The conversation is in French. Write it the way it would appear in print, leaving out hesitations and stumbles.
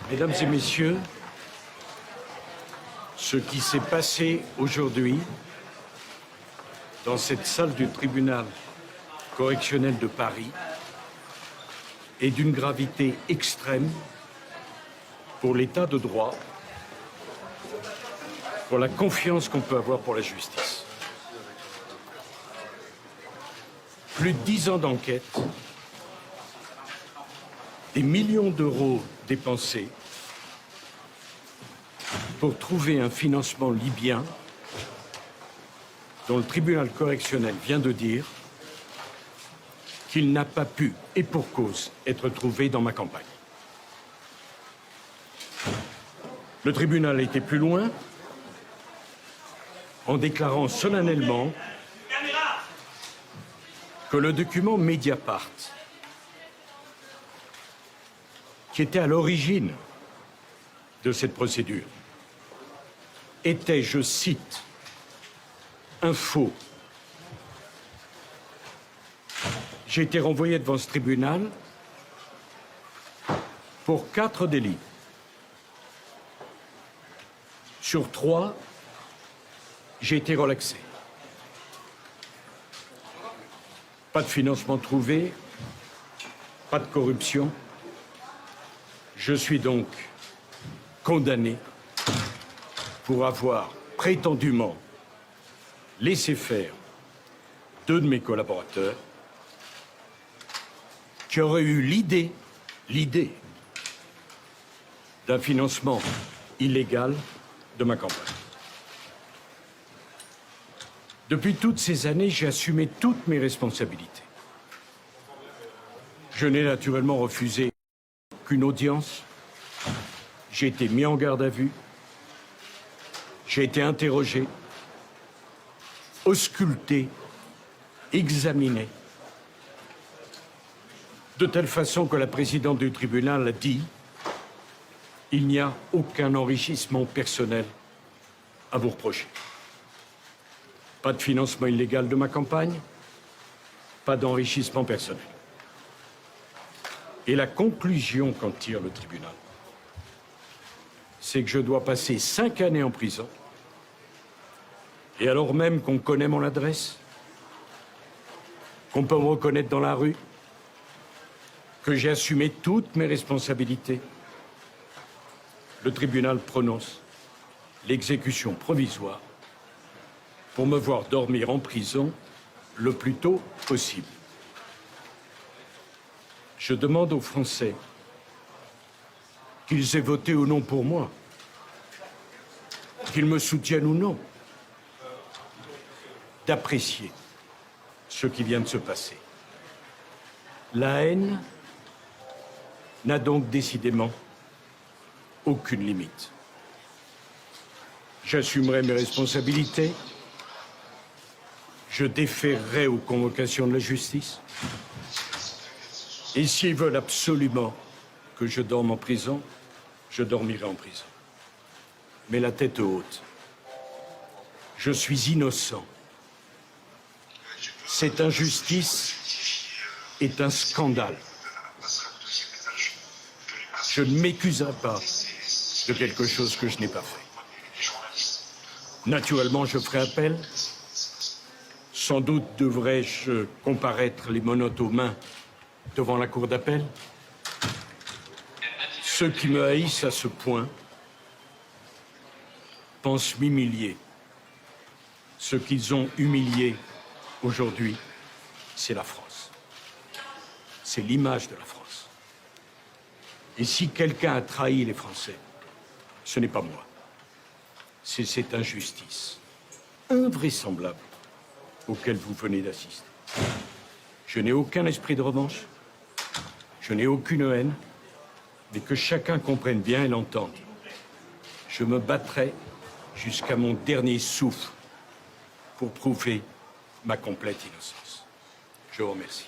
Mesdames et messieurs, ce qui s'est passé aujourd'hui dans cette salle du tribunal correctionnel de Paris est d'une gravité extrême pour l'état de droit, pour la confiance qu'on peut avoir pour la justice. Plus de 10 ans d'enquête, des millions d'euros dépensés pour trouver un financement libyen dont le tribunal correctionnel vient de dire qu'il n'a pas pu, et pour cause, être trouvé dans ma campagne. Le tribunal a été plus loin en déclarant solennellement que le document Mediapart, qui était à l'origine de cette procédure, était, je cite, un faux. J'ai été renvoyé devant ce tribunal pour 4 délits. Sur 3, j'ai été relaxé. Pas de financement trouvé, pas de corruption. Je suis donc condamné pour avoir prétendument laissé faire 2 de mes collaborateurs qui auraient eu l'idée d'un financement illégal de ma campagne. Depuis toutes ces années, j'ai assumé toutes mes responsabilités. Je n'ai naturellement refusé qu'une audience. J'ai été mis en garde à vue. J'ai été interrogé, ausculté, examiné, de telle façon que la présidente du tribunal a dit « Il n'y a aucun enrichissement personnel à vous reprocher. Pas de financement illégal de ma campagne, pas d'enrichissement personnel. » Et la conclusion qu'en tire le tribunal, c'est que je dois passer 5 années en prison, et alors même qu'on connaît mon adresse, qu'on peut me reconnaître dans la rue, que j'ai assumé toutes mes responsabilités, le tribunal prononce l'exécution provisoire pour me voir dormir en prison le plus tôt possible. Je demande aux Français qu'ils aient voté ou non pour moi, qu'ils me soutiennent ou non, d'apprécier ce qui vient de se passer. La haine n'a donc décidément aucune limite. J'assumerai mes responsabilités, je déférerai aux convocations de la justice, et s'ils veulent absolument que je dorme en prison, je dormirai en prison. Mais la tête haute. Je suis innocent. Cette injustice est un scandale. Je ne m'accuserai pas de quelque chose que je n'ai pas fait. Naturellement, je ferai appel. Sans doute devrais-je comparaître les menottes aux mains devant la cour d'appel. Ceux qui me haïssent à ce point pensent m'humilier. Ce qu'ils ont humilié aujourd'hui, c'est la France. C'est l'image de la France. Et si quelqu'un a trahi les Français, ce n'est pas moi. C'est cette injustice invraisemblable auquel vous venez d'assister. Je n'ai aucun esprit de revanche, je n'ai aucune haine, mais que chacun comprenne bien et l'entende. Je me battrai jusqu'à mon dernier souffle pour prouver ma complète innocence. Je vous remercie.